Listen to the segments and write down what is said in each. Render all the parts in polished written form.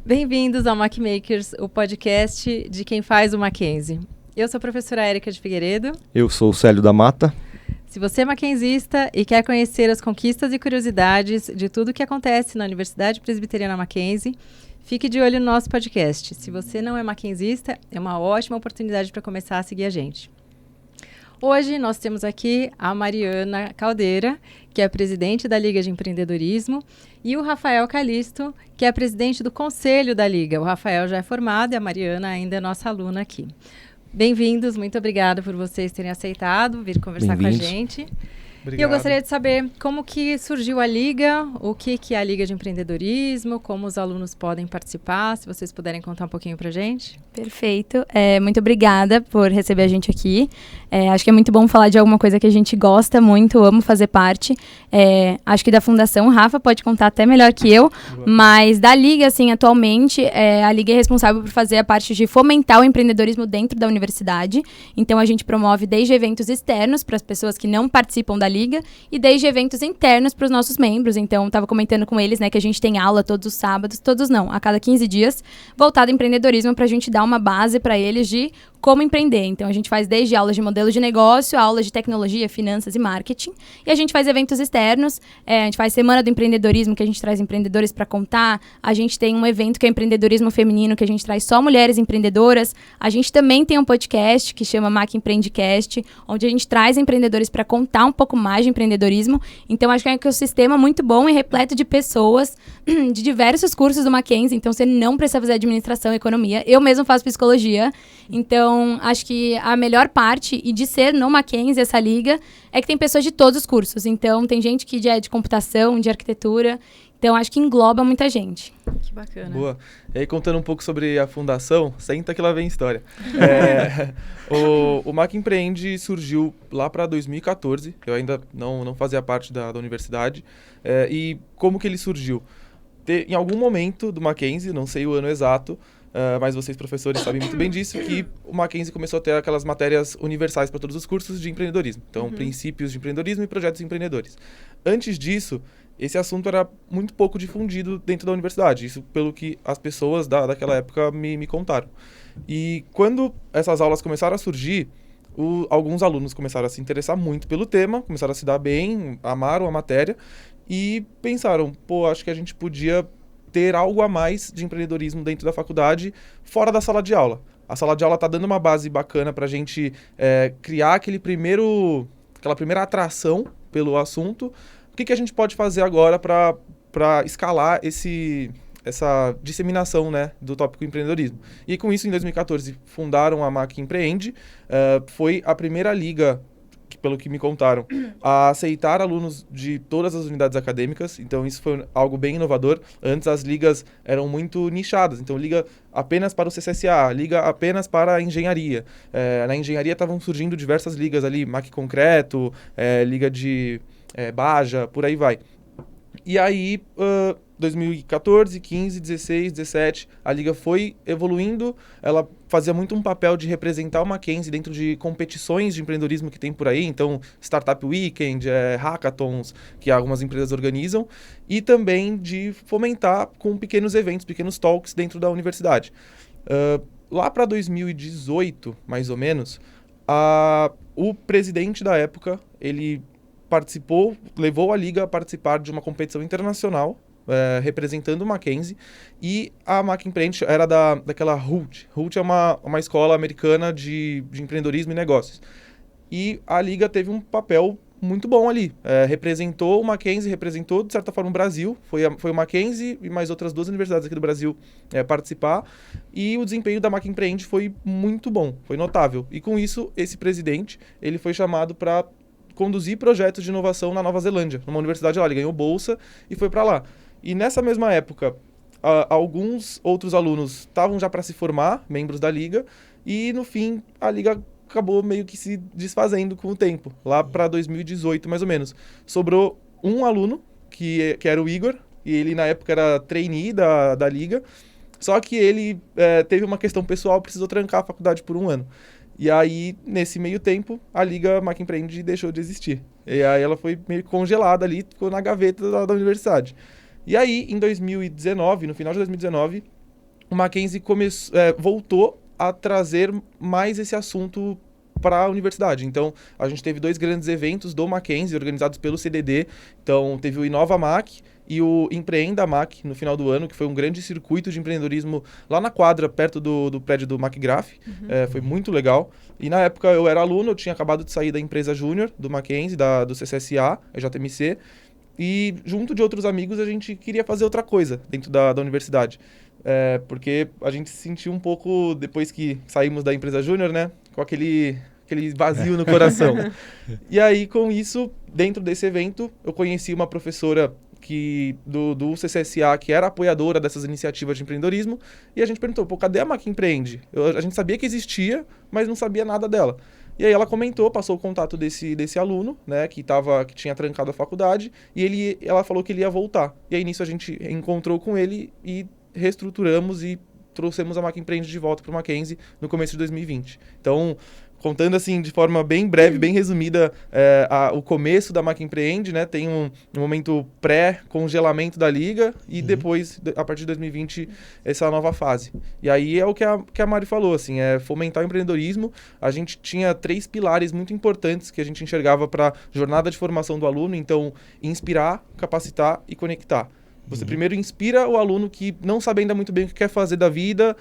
Bem-vindos ao MacMakers, o podcast de quem faz o Mackenzie. Eu sou a professora Érica de Figueiredo. Eu sou o Célio da Mata. Se você é mackenzista e quer conhecer as conquistas e curiosidades de tudo o que acontece na Universidade Presbiteriana Mackenzie, fique de olho no nosso podcast. Se você não é mackenzista, é uma ótima oportunidade para começar a seguir a gente. Hoje nós temos aqui a Mariana Caldeira, que é presidente da Liga de Empreendedorismo, e o Rafael Calisto, que é presidente do Conselho da Liga. O Rafael já é formado e a Mariana ainda é nossa aluna aqui. Bem-vindos, muito obrigada por vocês terem aceitado vir conversar com a gente. Obrigado. E eu gostaria de saber como que surgiu a Liga, o que é a Liga de Empreendedorismo, como os alunos podem participar, se vocês puderem contar um pouquinho pra gente. Perfeito. Muito obrigada por receber a gente aqui. Acho que é muito bom falar de alguma coisa que a gente gosta muito, amo fazer parte. Acho que da Fundação, o Rafa pode contar até melhor que eu, mas da Liga, assim, atualmente, a Liga é responsável por fazer a parte de fomentar o empreendedorismo dentro da universidade. Então, a gente promove desde eventos externos para as pessoas que não participam da Liga e desde eventos internos para os nossos membros. Então, estava comentando com eles, né, que a gente tem aula todos os sábados, a cada 15 dias, voltada ao empreendedorismo para a gente dar uma base para eles de como empreender. Então, a gente faz desde aulas de modelo de negócio, aulas de tecnologia, finanças e marketing. E a gente faz eventos externos. A gente faz Semana do Empreendedorismo, que a gente traz empreendedores para contar. A gente tem um evento que é empreendedorismo feminino, que a gente traz só mulheres empreendedoras. A gente também tem um podcast que chama Mac Empreendecast, onde a gente traz empreendedores para contar um pouco mais de empreendedorismo. Então, acho que é um ecossistema muito bom e repleto de pessoas de diversos cursos do Mackenzie. Então, você não precisa fazer administração e economia. Eu mesmo faço psicologia. Então, acho que a melhor parte, e de ser no Mackenzie, essa liga, é que tem pessoas de todos os cursos. Então, tem gente que é de computação, de arquitetura. Então, acho que engloba muita gente. Que bacana. Boa. E aí, contando um pouco sobre a fundação, senta que lá vem história. O Mac Empreende surgiu lá para 2014. Eu ainda não fazia parte da universidade. E como que ele surgiu? Em algum momento do Mackenzie, não sei o ano exato, mas vocês, professores, sabem muito bem disso, que o Mackenzie começou a ter aquelas matérias universais para todos os cursos de empreendedorismo. Então, princípios de empreendedorismo e projetos empreendedores. Antes disso, esse assunto era muito pouco difundido dentro da universidade. Isso pelo que as pessoas daquela época me contaram. E quando essas aulas começaram a surgir, alguns alunos começaram a se interessar muito pelo tema, começaram a se dar bem, amaram a matéria e pensaram, acho que a gente podia ter algo a mais de empreendedorismo dentro da faculdade, fora da sala de aula. A sala de aula está dando uma base bacana para a gente criar aquela primeira atração pelo assunto. O que a gente pode fazer agora para escalar essa disseminação, né, do tópico empreendedorismo? E com isso, em 2014, fundaram a Mac Empreende. Foi a primeira liga, pelo que me contaram, a aceitar alunos de todas as unidades acadêmicas. Então, isso foi algo bem inovador. Antes, as ligas eram muito nichadas. Então, liga apenas para o CCSA, liga apenas para a engenharia. Na engenharia estavam surgindo diversas ligas ali, Mac Concreto, liga de Baja, por aí vai. E aí, 2014, 15, 16, 17, a liga foi evoluindo. Ela fazia muito um papel de representar o Mackenzie dentro de competições de empreendedorismo que tem por aí. Então, Startup Weekend, hackathons, que algumas empresas organizam. E também de fomentar com pequenos eventos, pequenos talks dentro da universidade. Lá para 2018, mais ou menos, o presidente da época, ele levou a liga a participar de uma competição internacional, representando o Mackenzie, e a Mac Empreende era daquela HUT. HUT é uma escola americana de empreendedorismo e negócios. E a liga teve um papel muito bom ali. Representou o Mackenzie, representou, de certa forma, o Brasil. Foi o Mackenzie e mais outras 2 universidades aqui do Brasil participar. E o desempenho da Mac Empreende foi muito bom, foi notável. E com isso, esse presidente, ele foi chamado para conduzir projetos de inovação na Nova Zelândia, numa universidade lá. Ele ganhou bolsa e foi para lá. E nessa mesma época, alguns outros alunos estavam já para se formar, membros da liga, e no fim a liga acabou meio que se desfazendo com o tempo, lá para 2018 mais ou menos. Sobrou um aluno, que era o Igor, e ele na época era trainee da liga, só que ele teve uma questão pessoal, precisou trancar a faculdade por 1 ano. E aí, nesse meio tempo, a Liga Mac Empreende deixou de existir. E aí ela foi meio congelada ali, ficou na gaveta da universidade. E aí, em 2019, no final de 2019, o Mackenzie voltou a trazer mais esse assunto para a universidade. Então, a gente teve 2 grandes eventos do Mackenzie, organizados pelo CDD. Então, teve o Inova Mac e o Empreenda Mac no final do ano, que foi um grande circuito de empreendedorismo lá na quadra, perto do prédio do MacGraph. Foi muito legal. E na época eu era aluno, eu tinha acabado de sair da empresa júnior do Mackenzie, do CCSA, a JMC, e junto de outros amigos a gente queria fazer outra coisa dentro da universidade. Porque a gente se sentiu um pouco, depois que saímos da empresa júnior, né, com aquele vazio no coração. E aí, com isso, dentro desse evento, eu conheci uma professora do CCSA, que era apoiadora dessas iniciativas de empreendedorismo, e a gente perguntou, cadê a Mac Empreende? A gente sabia que existia, mas não sabia nada dela. E aí ela comentou, passou o contato desse aluno, né, que tinha trancado a faculdade, e ela falou que ele ia voltar. E aí nisso a gente encontrou com ele e reestruturamos e trouxemos a Mac Empreende de volta para o Mackenzie no começo de 2020. Então, contando assim de forma bem breve, bem resumida, o começo da Mac Empreende, né? Tem um momento pré-congelamento da liga e depois, a partir de 2020, essa nova fase. E aí é o que a Mari falou, assim, fomentar o empreendedorismo. A gente tinha 3 pilares muito importantes que a gente enxergava para a jornada de formação do aluno. Então, inspirar, capacitar e conectar. Você primeiro inspira o aluno que não sabe ainda muito bem o que quer fazer da vida,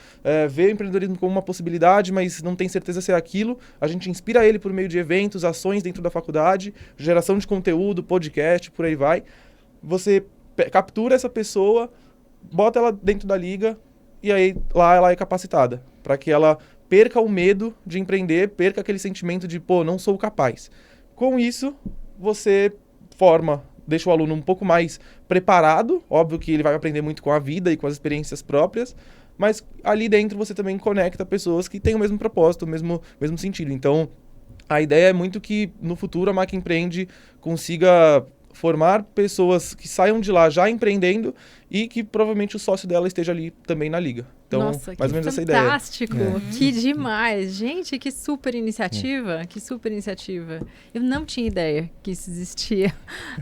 vê o empreendedorismo como uma possibilidade, mas não tem certeza se é aquilo. A gente inspira ele por meio de eventos, ações dentro da faculdade, geração de conteúdo, podcast, por aí vai. Você captura essa pessoa, bota ela dentro da liga e aí lá ela é capacitada, para que ela perca o medo de empreender, perca aquele sentimento de, não sou capaz. Com isso, você deixa o aluno um pouco mais preparado, óbvio que ele vai aprender muito com a vida e com as experiências próprias, mas ali dentro você também conecta pessoas que têm o mesmo propósito, o mesmo sentido. Então, a ideia é muito que no futuro a Mac Empreende consiga formar pessoas que saiam de lá já empreendendo e que provavelmente o sócio dela esteja ali também na liga. Então, nossa, mais ou menos essa ideia. Fantástico, que demais. Gente, que super iniciativa, Eu não tinha ideia que isso existia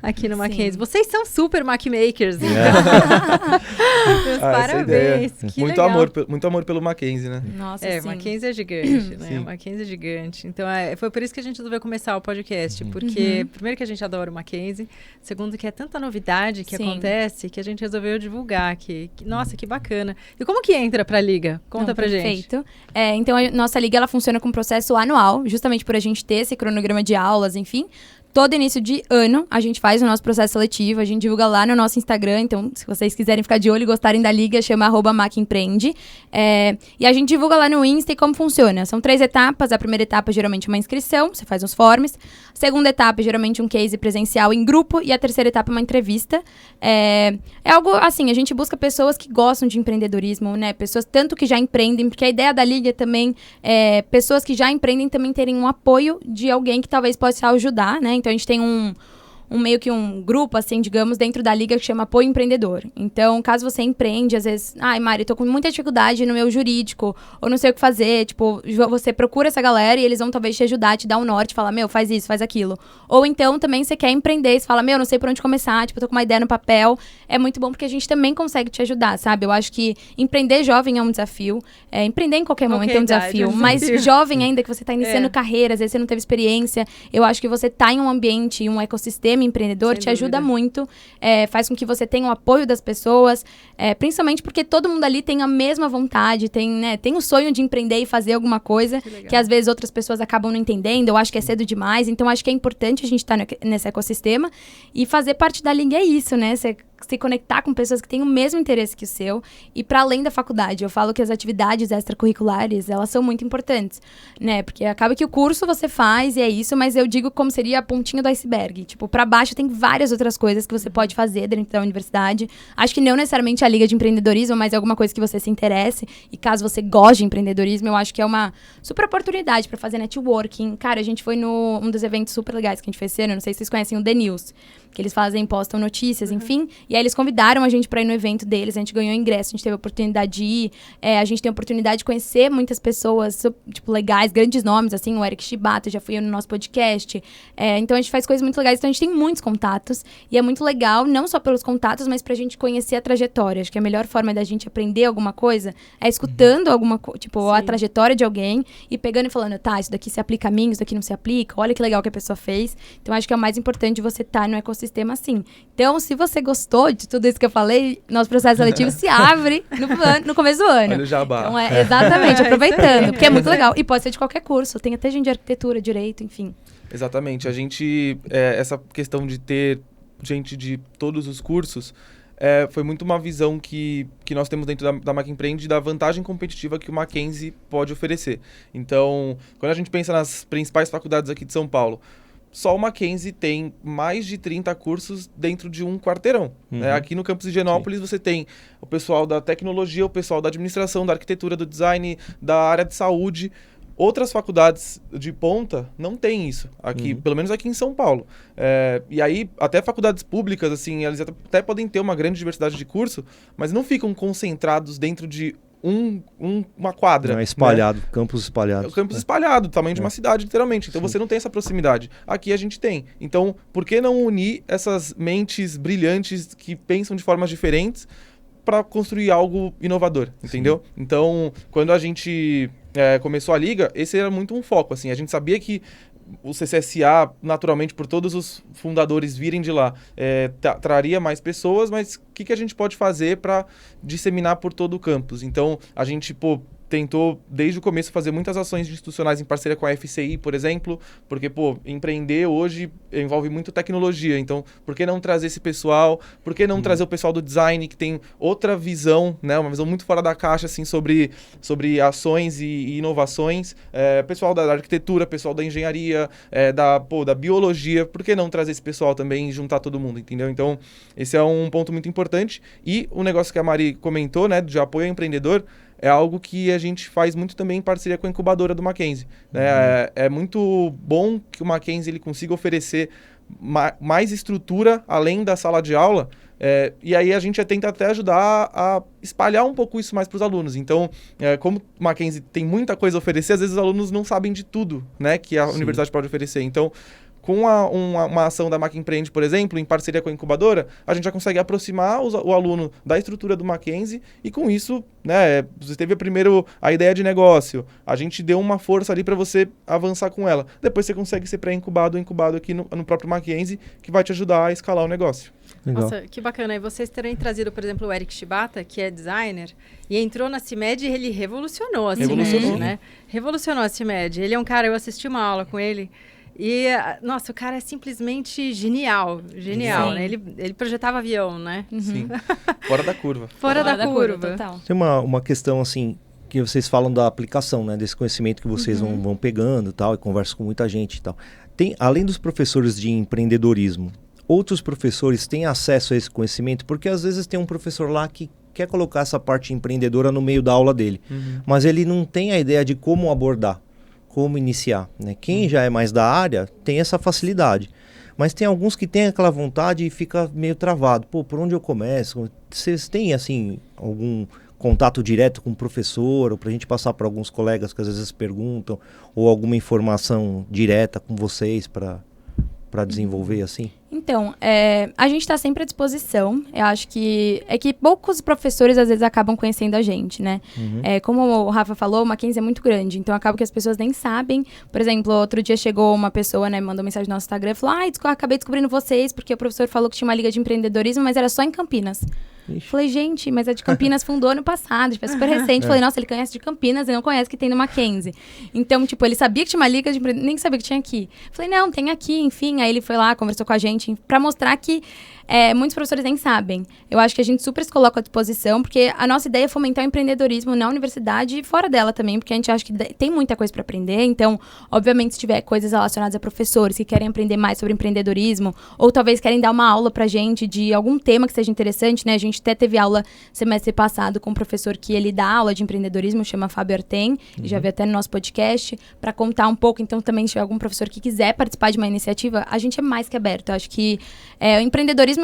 aqui no Mackenzie. Vocês são super Macmakers. Meus parabéns, que muito legal. Muito amor pelo Mackenzie, né? Nossa, sim. Mackenzie é gigante, né? Mackenzie é gigante. Então, foi por isso que a gente resolveu começar o podcast, porque primeiro que a gente adora o Mackenzie, segundo que é tanta novidade que acontece que a gente resolveu divulgar nossa, que bacana. E como que entra pra liga? Conta pra gente. Perfeito. Então, a nossa liga, ela funciona com um processo anual, justamente por a gente ter esse cronograma de aulas, enfim. Todo início de ano, a gente faz o nosso processo seletivo, a gente divulga lá no nosso Instagram. Então, se vocês quiserem ficar de olho e gostarem da liga, chama @macempreende. E a gente divulga lá no Insta e como funciona. São 3 etapas. A primeira etapa, geralmente, é uma inscrição, você faz uns forms. A segunda etapa, geralmente, um case presencial em grupo. E a terceira etapa, uma entrevista. É algo assim, a gente busca pessoas que gostam de empreendedorismo, né? Pessoas tanto que já empreendem, porque a ideia da liga também é pessoas que já empreendem também terem um apoio de alguém que talvez possa ajudar, né? Então, a gente tem meio que um grupo, assim, digamos, dentro da liga que chama Apoio Empreendedor. Então, caso você empreende, às vezes, Mari, tô com muita dificuldade no meu jurídico, ou não sei o que fazer, tipo, você procura essa galera e eles vão talvez te ajudar, te dar um norte, falar, faz isso, faz aquilo. Ou então, também, você quer empreender, você fala, não sei por onde começar, tipo, tô com uma ideia no papel. É muito bom porque a gente também consegue te ajudar, sabe? Eu acho que empreender jovem é um desafio, empreender em qualquer momento é um desafio, mas jovem ainda, que você tá iniciando carreira, às vezes você não teve experiência, eu acho que você tá em um ambiente, um ecossistema empreendedor te ajuda muito, faz com que você tenha o apoio das pessoas, principalmente porque todo mundo ali tem a mesma vontade, tem o sonho de empreender e fazer alguma coisa que às vezes outras pessoas acabam não entendendo, eu acho que é cedo demais, então acho que é importante a gente estar nesse ecossistema e fazer parte da liga é isso, né? Se conectar com pessoas que têm o mesmo interesse que o seu e para além da faculdade. Eu falo que as atividades extracurriculares, elas são muito importantes, né? Porque acaba que o curso você faz e é isso, mas eu digo como seria a pontinha do iceberg. Tipo, para baixo tem várias outras coisas que você pode fazer dentro da universidade. Acho que não necessariamente a liga de empreendedorismo, mas alguma coisa que você se interesse. E caso você goste de empreendedorismo, eu acho que é uma super oportunidade para fazer networking. Cara, a gente foi um dos eventos super legais que a gente fez esse ano, não sei se vocês conhecem o The News, que eles postam notícias, enfim. E E aí eles convidaram a gente para ir no evento deles, a gente ganhou ingresso, a gente teve a oportunidade de ir, a gente tem a oportunidade de conhecer muitas pessoas, tipo, legais, grandes nomes, assim, o Eric Shibata já foi no nosso podcast. Então a gente faz coisas muito legais, então a gente tem muitos contatos, e é muito legal, não só pelos contatos, mas pra gente conhecer a trajetória. Acho que a melhor forma da gente aprender alguma coisa é escutando alguma coisa, tipo, a trajetória de alguém, e pegando e falando, tá, isso daqui se aplica a mim, isso daqui não se aplica, olha que legal que a pessoa fez. Então acho que é o mais importante de você estar no ecossistema assim. Então, se você gostou de tudo isso que eu falei, nosso processo seletivo se abre no começo do ano. Olha o jabá. Então, exatamente, aproveitando, porque é muito legal. E pode ser de qualquer curso, tem até gente de arquitetura, direito, enfim. Exatamente. A gente, essa questão de ter gente de todos os cursos, foi muito uma visão que nós temos dentro da Mac Empreende, da vantagem competitiva que o Mackenzie pode oferecer. Então, quando a gente pensa nas principais faculdades aqui de São Paulo, só o Mackenzie tem mais de 30 cursos dentro de um quarteirão. Né? Aqui no campus de Higienópolis você tem o pessoal da tecnologia, o pessoal da administração, da arquitetura, do design, da área de saúde. Outras faculdades de ponta não tem isso, aqui, pelo menos aqui em São Paulo. E aí, até faculdades públicas, assim, elas até podem ter uma grande diversidade de curso, mas não ficam concentrados dentro de uma quadra. Não, espalhado, né? Campus espalhado. Campus espalhado, tamanho de uma cidade, literalmente. Então você não tem essa proximidade. Aqui a gente tem. Então, por que não unir essas mentes brilhantes que pensam de formas diferentes para construir algo inovador, entendeu? Sim. Então, quando a gente começou a liga, esse era muito um foco, assim. A gente sabia que o CCSA, naturalmente, por todos os fundadores virem de lá, traria mais pessoas, mas o que a gente pode fazer para disseminar por todo o campus? Então, a gente, tentou, desde o começo, fazer muitas ações institucionais em parceria com a FCI, por exemplo, porque, empreender hoje envolve muito tecnologia, então, por que não trazer esse pessoal? Por que não trazer o pessoal do design, que tem outra visão, né, uma visão muito fora da caixa, assim, sobre ações e inovações, pessoal da arquitetura, pessoal da engenharia, da biologia, por que não trazer esse pessoal também e juntar todo mundo, entendeu? Então, esse é um ponto muito importante, e o negócio que a Mari comentou, né, de apoio ao empreendedor, é algo que a gente faz muito também em parceria com a incubadora do Mackenzie. Né? É muito bom que o Mackenzie ele consiga oferecer mais estrutura além da sala de aula, e aí a gente tenta até ajudar a espalhar um pouco isso mais para os alunos. Então, como o Mackenzie tem muita coisa a oferecer, às vezes os alunos não sabem de tudo, né, que a universidade pode oferecer. Então, com uma ação da Mac Empreende, por exemplo, em parceria com a incubadora, a gente já consegue aproximar o aluno da estrutura do Mackenzie e com isso, né, você teve primeiro a ideia de negócio, a gente deu uma força ali para você avançar com ela. Depois você consegue ser pré-incubado ou incubado aqui no próprio Mackenzie, que vai te ajudar a escalar o negócio. Legal. Nossa, que bacana. E vocês terem trazido, por exemplo, o Eric Shibata, que é designer, e entrou na CIMED e ele revolucionou a CIMED, né? Revolucionou a CIMED. Ele é um cara, eu assisti uma aula com ele, e, nossa, o cara é simplesmente genial, né? Ele projetava avião, né? Sim, fora da curva. Fora da curva, total. Tem uma questão, assim, que vocês falam da aplicação, né? Desse conhecimento que vocês vão pegando e tal, e conversam com muita gente e tal. Além dos professores de empreendedorismo, outros professores têm acesso a esse conhecimento? Porque às vezes tem um professor lá que quer colocar essa parte empreendedora no meio da aula dele, mas ele não tem a ideia de como abordar. Como iniciar, né? Quem já é mais da área tem essa facilidade, mas tem alguns que têm aquela vontade e fica meio travado. Por onde eu começo? Vocês têm, assim, algum contato direto com o professor, ou para a gente passar para alguns colegas que às vezes perguntam, ou alguma informação direta com vocês para desenvolver, assim? Então, a gente está sempre à disposição. Eu acho que poucos professores, às vezes, acabam conhecendo a gente, né? Como o Rafa falou, o Mackenzie é muito grande, então acaba que as pessoas nem sabem. Por exemplo, outro dia chegou uma pessoa, né, mandou mensagem no nosso Instagram e falou, acabei descobrindo vocês, porque o professor falou que tinha uma liga de empreendedorismo, mas era só em Campinas. Ixi. Falei, gente, mas a de Campinas fundou ano passado, tipo, é super recente. Falei, nossa, ele conhece de Campinas e não conhece que tem no Mackenzie. Então, tipo, ele sabia que tinha uma liga de empreendedorismo, nem sabia que tinha aqui. Falei, não, tem aqui, enfim. Aí ele foi lá, conversou com a gente, pra mostrar que muitos professores nem sabem. Eu acho que a gente super se coloca à disposição, porque a nossa ideia é fomentar o empreendedorismo na universidade e fora dela também, porque a gente acha que tem muita coisa para aprender. Então, obviamente, se tiver coisas relacionadas a professores que querem aprender mais sobre empreendedorismo, ou talvez querem dar uma aula pra gente de algum tema que seja interessante, né? A gente até teve aula semestre passado com um professor que ele dá aula de empreendedorismo, chama Fábio Artem, já veio até no nosso podcast, para contar um pouco. Então, também se tiver algum professor que quiser participar de uma iniciativa, a gente é mais que aberto. Eu acho que o empreendedorismo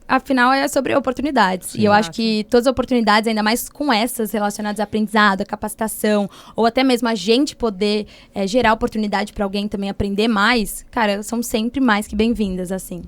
afinal, é sobre oportunidades. Sim. E eu acho que todas as oportunidades, ainda mais com essas relacionadas a aprendizado, a capacitação, ou até mesmo a gente poder gerar oportunidade para alguém também aprender mais, cara, são sempre mais que bem-vindas, assim.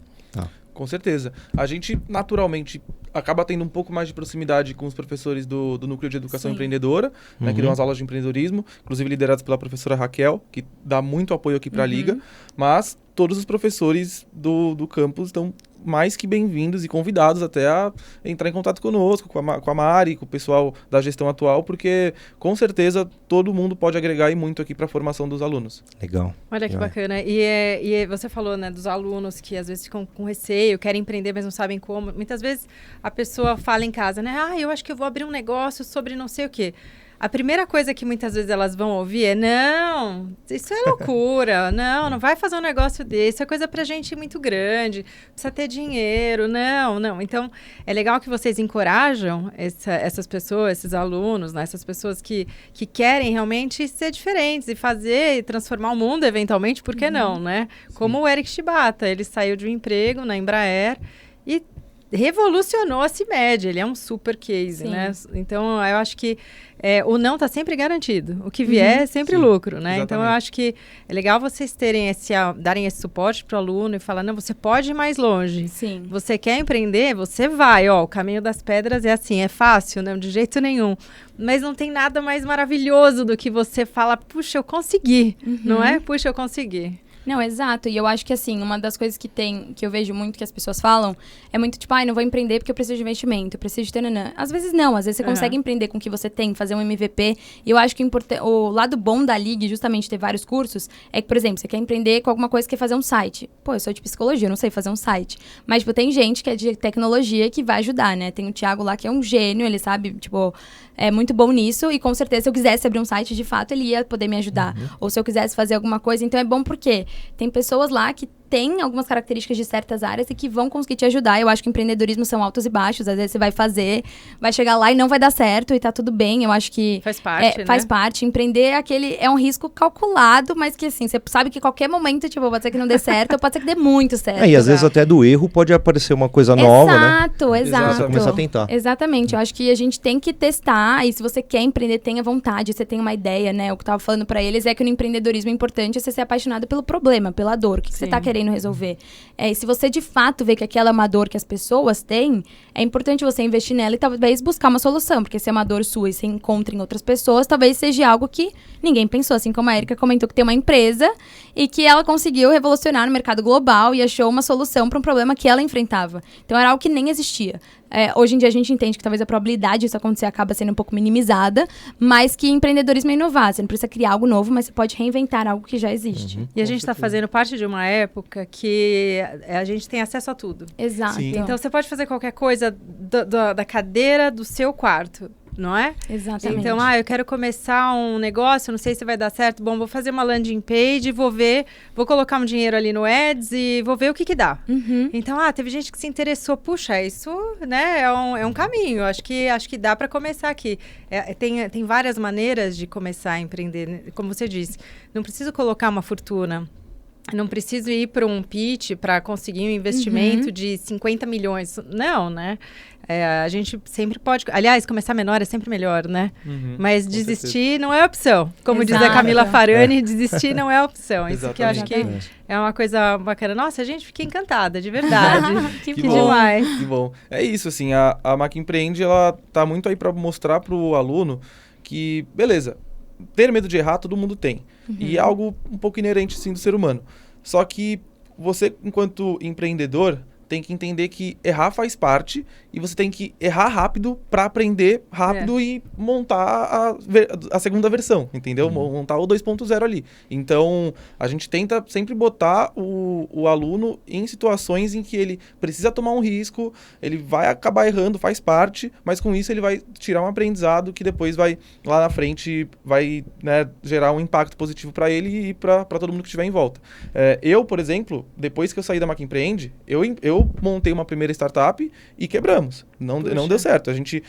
Com certeza. A gente, naturalmente, acaba tendo um pouco mais de proximidade com os professores do Núcleo de Educação Empreendedora, né, que dão as aulas de empreendedorismo, inclusive liderados pela professora Raquel, que dá muito apoio aqui para a Liga, mas todos os professores do campus estão mais que bem-vindos e convidados até a entrar em contato conosco, com a Mari, com o pessoal da gestão atual, porque com certeza todo mundo pode agregar e muito aqui para a formação dos alunos. Legal. Olha que bacana. E você falou, né, dos alunos que às vezes ficam com receio, querem empreender, mas não sabem como. Muitas vezes a pessoa fala em casa, né? Eu acho que eu vou abrir um negócio sobre não sei o quê. A primeira coisa que muitas vezes elas vão ouvir é: não, isso é loucura, não vai fazer um negócio desse, é coisa pra gente muito grande, precisa ter dinheiro, não. Então, é legal que vocês encorajam essas pessoas, esses alunos, né, essas pessoas que querem realmente ser diferentes e fazer e transformar o mundo eventualmente, por que não, né? Sim. Como o Eric Shibata, ele saiu de um emprego na Embraer e revolucionou a CIMED, ele é um super case, né? Então, eu acho que o não está sempre garantido. O que vier é sempre lucro, né? Exatamente. Então, eu acho que é legal vocês darem esse suporte para o aluno e falar, não, você pode ir mais longe. Sim. Você quer empreender? Você vai. O caminho das pedras é assim, é fácil, não, de jeito nenhum. Mas não tem nada mais maravilhoso do que você falar, puxa, eu consegui, não é? Puxa, eu consegui. Não, exato. E eu acho que, assim, uma das coisas que eu vejo muito que as pessoas falam é muito tipo, não vou empreender porque eu preciso de investimento, eu preciso de tananã. Às vezes não, às vezes você consegue empreender com o que você tem, fazer um MVP. E eu acho que o lado bom da Liga, justamente ter vários cursos, é que, por exemplo, você quer empreender com alguma coisa que quer fazer um site. Pô, eu sou de psicologia, eu não sei fazer um site. Mas, tipo, tem gente que é de tecnologia que vai ajudar, né? Tem o Thiago lá que é um gênio, ele sabe, tipo, é muito bom nisso. E com certeza, se eu quisesse abrir um site, de fato, ele ia poder me ajudar. Ou se eu quisesse fazer alguma coisa, então é bom porque tem pessoas lá que têm algumas características de certas áreas e que vão conseguir te ajudar. Eu acho que empreendedorismo são altos e baixos. Às vezes você vai fazer, vai chegar lá e não vai dar certo e tá tudo bem. Eu acho que faz parte, né? Faz parte. Empreender é um risco calculado, mas que assim, você sabe que qualquer momento, tipo, pode ser que não dê certo ou pode ser que dê muito certo. E às vezes até do erro pode aparecer uma coisa nova, né? Exato. Você começar a tentar. Exatamente. Eu acho que a gente tem que testar e se você quer empreender, tenha vontade, você tem uma ideia, né? O que eu tava falando pra eles é que no empreendedorismo é importante você ser apaixonado pelo problema, pela dor. O que você tá querendo resolver? E se você de fato vê que aquela é uma dor que as pessoas têm, é importante você investir nela e talvez buscar uma solução, porque se é uma dor sua e você encontra em outras pessoas, talvez seja algo que ninguém pensou, assim como a Erika comentou que tem uma empresa e que ela conseguiu revolucionar no mercado global e achou uma solução para um problema que ela enfrentava. Então era algo que nem existia. Hoje em dia a gente entende que talvez a probabilidade disso acontecer acaba sendo um pouco minimizada, mas que empreendedorismo é inovar. Você não precisa criar algo novo, mas você pode reinventar algo que já existe. E a gente está fazendo parte de uma época que a gente tem acesso a tudo. Exato. Sim. Então você pode fazer qualquer coisa da cadeira do seu quarto. Não é? Exatamente. Então, eu quero começar um negócio, não sei se vai dar certo. Bom, vou fazer uma landing page, vou colocar um dinheiro ali no Ads e vou ver o que dá. Então, teve gente que se interessou. Puxa, isso, né, é um caminho. Acho que dá para começar aqui. Tem várias maneiras de começar a empreender. Como você disse, não preciso colocar uma fortuna. Não preciso ir para um pitch para conseguir um investimento de 50 milhões. Não, né? A gente sempre pode... Aliás, começar menor é sempre melhor, né? Mas desistir não é opção. Como diz a Camila Farani, desistir não é opção. Isso que eu acho que é uma coisa bacana. Nossa, a gente fica encantada, de verdade. que bom, demais. Que bom. É isso, assim, a Mac Empreende, ela tá muito aí para mostrar para o aluno que, beleza, ter medo de errar todo mundo tem. E é algo um pouco inerente, sim, do ser humano. Só que você, enquanto empreendedor, tem que entender que errar faz parte e você tem que errar rápido para aprender rápido e montar a segunda versão, entendeu? Montar o 2.0 ali. Então, a gente tenta sempre botar o aluno em situações em que ele precisa tomar um risco, ele vai acabar errando, faz parte, mas com isso ele vai tirar um aprendizado que depois vai, lá na frente, vai, né, gerar um impacto positivo para ele e para todo mundo que estiver em volta. Eu, por exemplo, depois que eu saí da Mac Empreende, eu montei uma primeira startup e quebramos. Não deu certo. A gente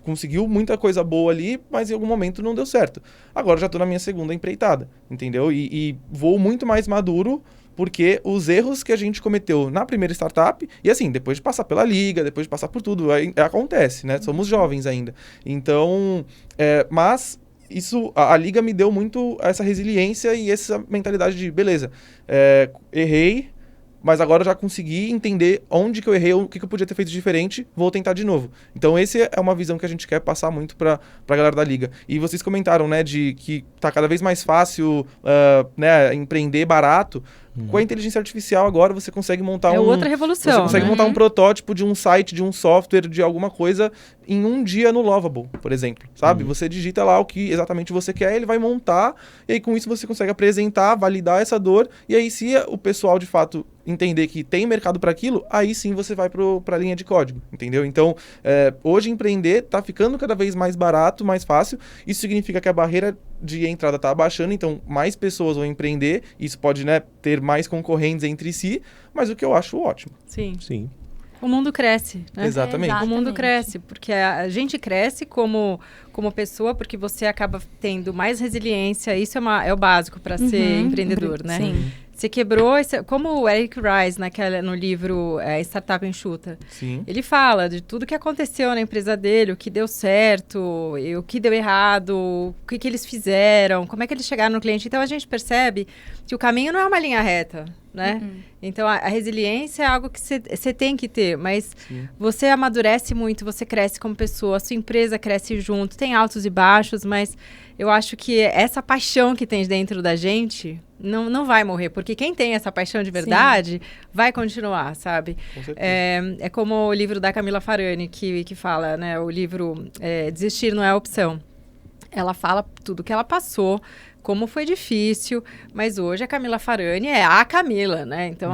conseguiu muita coisa boa ali, mas em algum momento não deu certo. Agora já estou na minha segunda empreitada, entendeu? E vou muito mais maduro porque os erros que a gente cometeu na primeira startup, e assim, depois de passar pela liga, depois de passar por tudo, aí acontece, né? Somos jovens ainda. Então, mas isso, a liga me deu muito essa resiliência e essa mentalidade de, beleza, errei, mas agora eu já consegui entender onde que eu errei, o que eu podia ter feito diferente, vou tentar de novo. Então, essa é uma visão que a gente quer passar muito pra galera da liga. E vocês comentaram, né, de que tá cada vez mais fácil, né, empreender barato. Com a inteligência artificial agora você consegue montar outra revolução. Você consegue montar um protótipo de um site, de um software, de alguma coisa em um dia no Lovable, por exemplo, sabe? Você digita lá o que exatamente você quer, ele vai montar, e aí com isso você consegue apresentar, validar essa dor, e aí se o pessoal de fato entender que tem mercado para aquilo, aí sim você vai para a linha de código, entendeu? Então, hoje empreender tá ficando cada vez mais barato, mais fácil. Isso significa que a barreira de entrada tá abaixando, então mais pessoas vão empreender, isso pode, né, ter mais concorrentes entre si, mas o que eu acho ótimo. Sim. O mundo cresce, né? Exatamente. O mundo cresce, porque a gente cresce como pessoa, porque você acaba tendo mais resiliência, isso é o básico para ser empreendedor, né? Sim. Você quebrou, como o Eric Rice, no livro Startup Enxuta. Sim. Ele fala de tudo que aconteceu na empresa dele, o que deu certo, o que deu errado, o que eles fizeram, como é que eles chegaram no cliente. Então, a gente percebe que o caminho não é uma linha reta, né? Então, a resiliência é algo que você tem que ter, mas você amadurece muito, você cresce como pessoa, a sua empresa cresce junto, tem altos e baixos, mas eu acho que essa paixão que tem dentro da gente não vai morrer, porque quem tem essa paixão de verdade vai continuar, sabe? Com certeza. É como o livro da Camila Farani, que fala, né? O livro Desistir Não é Opção. Ela fala tudo que ela passou, como foi difícil, mas hoje a Camila Farani é a Camila, né? Então,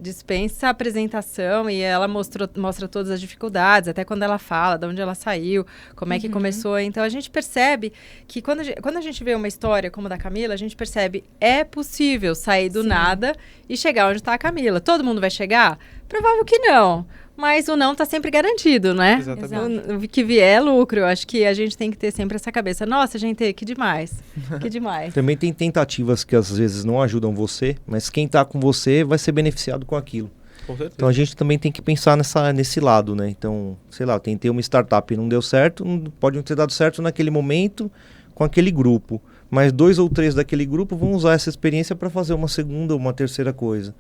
dispensa a apresentação e ela mostra todas as dificuldades, até quando ela fala de onde ela saiu, como é que começou. Então, a gente percebe que quando a gente vê uma história como a da Camila, a gente percebe é possível sair do nada e chegar onde está a Camila. Todo mundo vai chegar? Provável que não. Mas o não está sempre garantido, né? Exatamente. O que vier é lucro. Eu acho que a gente tem que ter sempre essa cabeça. Nossa, gente, que demais. Que demais. Também tem tentativas que às vezes não ajudam você, mas quem está com você vai ser beneficiado com aquilo. Com certeza. Então a gente também tem que pensar nesse lado, né? Então, sei lá, eu tentei uma startup e não deu certo, pode não ter dado certo naquele momento com aquele grupo. Mas 2 ou 3 daquele grupo vão usar essa experiência para fazer uma segunda ou uma terceira coisa.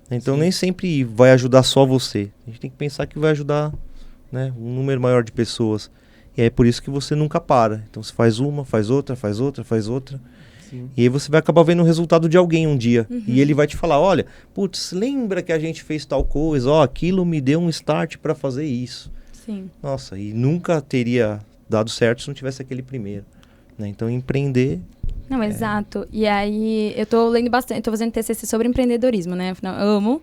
Então nem sempre vai ajudar só você. A gente tem que pensar que vai ajudar, né, um número maior de pessoas. E é por isso que você nunca para. Então você faz uma, faz outra, faz outra, faz outra. Sim. E aí você vai acabar vendo o resultado de alguém um dia. E ele vai te falar, olha, putz, lembra que a gente fez tal coisa? Ó, aquilo me deu um start para fazer isso. Sim. Nossa, e nunca teria dado certo se não tivesse aquele primeiro. Né? Então empreender... Não, exato. E aí, eu tô lendo bastante, tô fazendo TCC sobre empreendedorismo, né? Afinal, amo.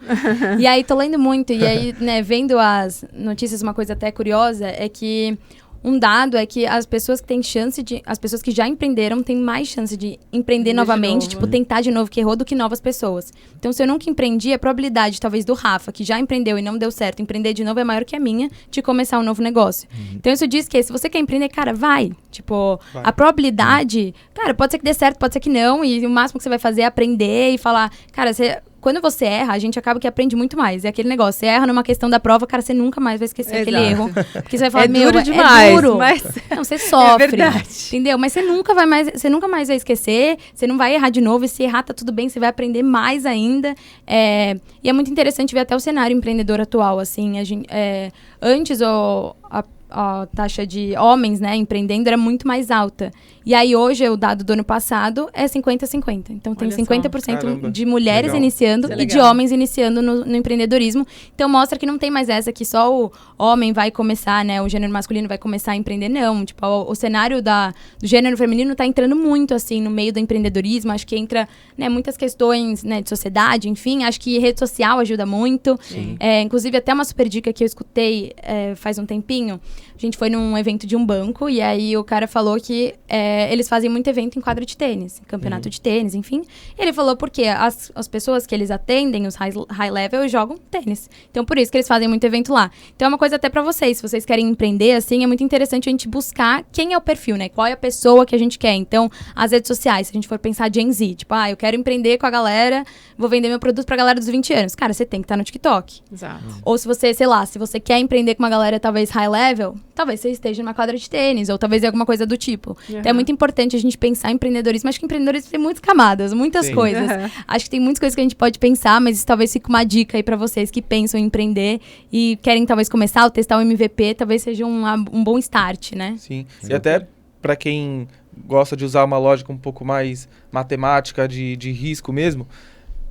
E aí, tô lendo muito. E aí, né, vendo as notícias, uma coisa até curiosa é que um dado é que as pessoas que têm chance de... As pessoas que já empreenderam têm mais chance de empreender novamente, tipo, tentar de novo que errou, do que novas pessoas. Então, se eu nunca empreendi, a probabilidade, talvez, do Rafa, que já empreendeu e não deu certo, empreender de novo é maior que a minha de começar um novo negócio. Então, isso diz que se você quer empreender, cara, vai. Tipo, a probabilidade... Cara, pode ser que dê certo, pode ser que não. E o máximo que você vai fazer é aprender e falar... Cara, quando você erra, a gente acaba que aprende muito mais. É aquele negócio, você erra numa questão da prova, cara, você nunca mais vai esquecer aquele erro. Porque você vai falar, duro demais, é duro. Mas... Não, você sofre. É verdade. Entendeu? Mas você nunca mais vai esquecer, você não vai errar de novo, e se errar tá tudo bem, você vai aprender mais ainda. E é muito interessante ver até o cenário empreendedor atual, assim. Antes, a taxa de homens, né, empreendendo era muito mais alta. E aí, hoje, o dado do ano passado é 50-50. Então, tem 50% de mulheres iniciando e de homens iniciando no empreendedorismo. Então, mostra que não tem mais essa que só o homem vai começar, né, o gênero masculino vai começar a empreender. Não, tipo, o cenário do gênero feminino tá entrando muito, assim, no meio do empreendedorismo. Acho que entra, né, muitas questões, né, de sociedade, enfim. Acho que rede social ajuda muito. Inclusive, até uma super dica que eu escutei faz um tempinho, A gente foi num evento de um banco e aí o cara falou que eles fazem muito evento em quadra de tênis, campeonato de tênis, enfim. E ele falou porque as pessoas que eles atendem, os high level, jogam tênis. Então, por isso que eles fazem muito evento lá. Então, é uma coisa até pra vocês. Se vocês querem empreender, assim, é muito interessante a gente buscar quem é o perfil, né? Qual é a pessoa que a gente quer. Então, as redes sociais, se a gente for pensar Gen Z, tipo, eu quero empreender com a galera, vou vender meu produto pra galera dos 20 anos. Cara, você tem que estar no TikTok. Exato. Ou se você, sei lá, se você quer empreender com uma galera talvez high level, talvez você esteja numa quadra de tênis, ou talvez alguma coisa do tipo. Então é muito importante a gente pensar em empreendedorismo. Acho que empreendedorismo tem muitas camadas, muitas coisas. Acho que tem muitas coisas que a gente pode pensar, mas isso talvez fique uma dica aí pra vocês que pensam em empreender e querem talvez começar ou testar o MVP, talvez seja um bom start, né? Sim. E até pra quem gosta de usar uma lógica um pouco mais matemática, de risco mesmo,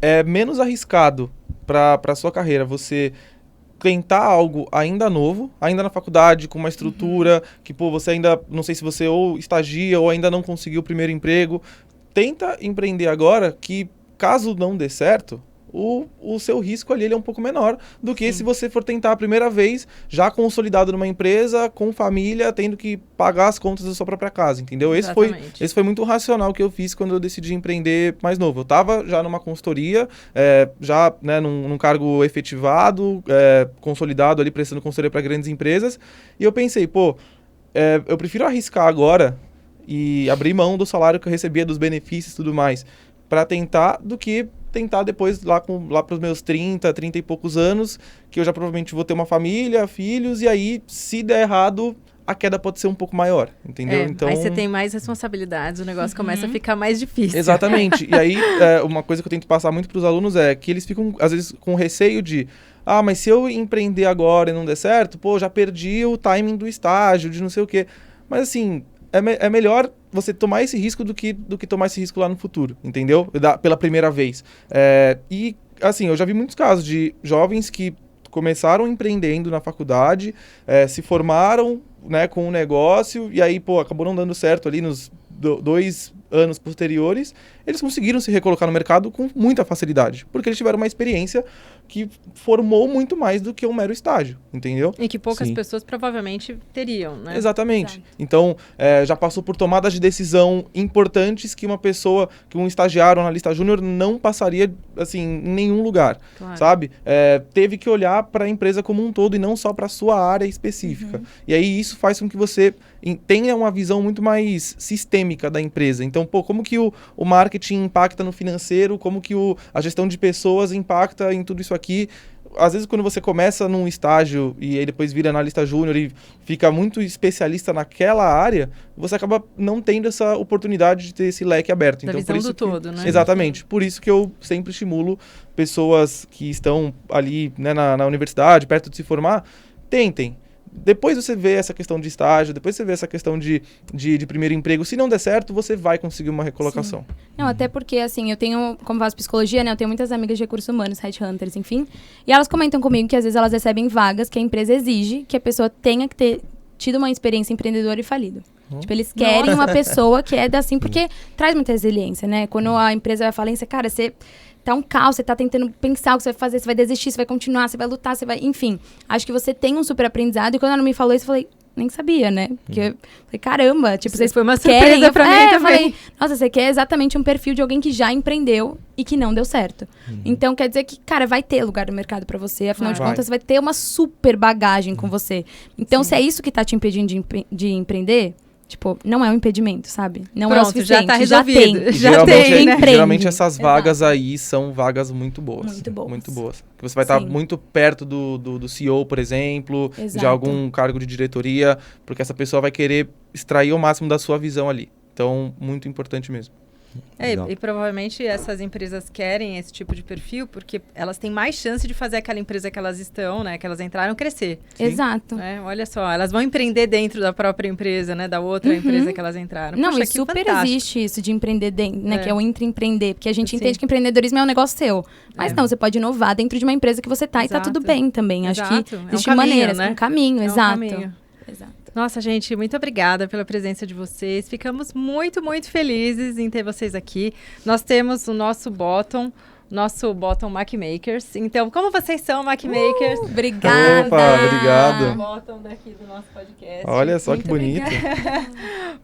é menos arriscado para sua carreira você tentar algo ainda novo, ainda na faculdade, com uma estrutura que, você ainda, não sei se você ou estagia ou ainda não conseguiu o primeiro emprego. Tenta empreender agora que, caso não dê certo, o seu risco ali ele é um pouco menor do que se você for tentar a primeira vez, já consolidado numa empresa, com família, tendo que pagar as contas da sua própria casa, entendeu? Esse foi muito racional que eu fiz quando eu decidi empreender mais novo. Eu estava já numa consultoria, já num cargo efetivado, consolidado ali, prestando consultoria para grandes empresas, e eu pensei, eu prefiro arriscar agora e abrir mão do salário que eu recebia, dos benefícios e tudo mais, para tentar, do que tentar depois lá para os meus 30 e poucos anos, que eu já provavelmente vou ter uma família, filhos, e aí, se der errado, a queda pode ser um pouco maior, entendeu? Então, aí você tem mais responsabilidades, o negócio começa a ficar mais difícil. Exatamente. E aí, uma coisa que eu tento passar muito para os alunos é que eles ficam, às vezes, com receio de mas se eu empreender agora e não der certo, já perdi o timing do estágio, de não sei o quê. Mas, assim, é melhor você tomar esse risco do que tomar esse risco lá no futuro, entendeu? Pela primeira vez. E, assim, eu já vi muitos casos de jovens que começaram empreendendo na faculdade, se formaram, né, com um negócio, e aí, acabou não dando certo ali nos 2 anos posteriores, eles conseguiram se recolocar no mercado com muita facilidade, porque eles tiveram uma experiência que formou muito mais do que um mero estágio, entendeu? E que poucas pessoas provavelmente teriam, né? Exatamente. Exato. Então, já passou por tomadas de decisão importantes que um estagiário, um analista júnior não passaria, assim, em nenhum lugar, sabe? Teve que olhar para a empresa como um todo e não só para a sua área específica. E aí isso faz com que você tenha uma visão muito mais sistêmica da empresa. Então, como que o marketing impacta no financeiro, como que a gestão de pessoas impacta em tudo isso aqui. Às vezes, quando você começa num estágio e aí depois vira analista júnior e fica muito especialista naquela área, você acaba não tendo essa oportunidade de ter esse leque aberto. Da visão do todo, né? Exatamente. Por isso que eu sempre estimulo pessoas que estão ali, né, na universidade, perto de se formar, tentem. Depois você vê essa questão de estágio, depois você vê essa questão de primeiro emprego. Se não der certo, você vai conseguir uma recolocação. Sim. Não, até porque, assim, eu tenho, como faço psicologia, né? Eu tenho muitas amigas de recursos humanos, headhunters, enfim. E elas comentam comigo que, às vezes, elas recebem vagas que a empresa exige que a pessoa tenha que ter tido uma experiência empreendedora e falido. Tipo, eles querem uma pessoa que é assim, porque traz muita resiliência, né? Quando a empresa vai à falência, cara, você tá um caos, você tá tentando pensar o que você vai fazer, você vai desistir, você vai continuar, você vai lutar, você vai... Enfim, acho que você tem um super aprendizado. E quando ela me falou isso, eu falei, nem sabia, né? Porque eu falei, caramba, tipo, vocês foi uma surpresa pra mim também. Eu falei, nossa, você quer exatamente um perfil de alguém que já empreendeu e que não deu certo. Então, quer dizer que, cara, vai ter lugar no mercado pra você. Afinal de contas, vai ter uma super bagagem com você. Então, se é isso que tá te impedindo de empreender... Tipo, não é um impedimento, sabe? Não é o suficiente. Já tá resolvido. Geralmente essas vagas aí são vagas muito boas. Muito boas. Que você vai estar muito perto do CEO, por exemplo, de algum cargo de diretoria, porque essa pessoa vai querer extrair o máximo da sua visão ali. Então, muito importante mesmo. E provavelmente essas empresas querem esse tipo de perfil porque elas têm mais chance de fazer aquela empresa que elas estão, né, que elas entraram, crescer. Sim. Exato. Olha só, elas vão empreender dentro da própria empresa, né, da outra empresa que elas entraram. Não, Poxa, e super fantástico. Existe isso de empreender dentro, né, que é o intraempreender, porque a gente entende que empreendedorismo é um negócio seu. Mas não, você pode inovar dentro de uma empresa que você tá e tá tudo bem também. Acho que existem maneiras, um caminho, exato. Exato. Nossa, gente, muito obrigada pela presença de vocês. Ficamos muito, muito felizes em ter vocês aqui. Nós temos o nosso bottom, nosso Bottom Mac Makers. Então, como vocês são Mac Makers? Obrigada! Opa, obrigado. Bottom daqui do nosso podcast. Olha só Muito que bonito.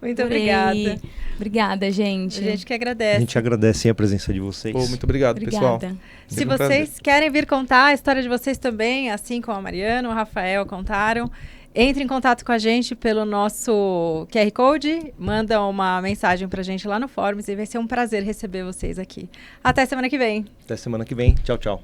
Muito Adorei. obrigada. Obrigada, gente. A gente que A agradece. gente agradece a presença de vocês. Pô, muito obrigado, pessoal. Obrigada. Se Sempre um vocês querem vir contar a história de vocês também, assim como a Mariana, o Rafael contaram, entre em contato com a gente pelo nosso QR Code, manda uma mensagem pra gente lá no Forms e vai ser um prazer receber vocês aqui. Até semana que vem. Até semana que vem. Tchau, tchau.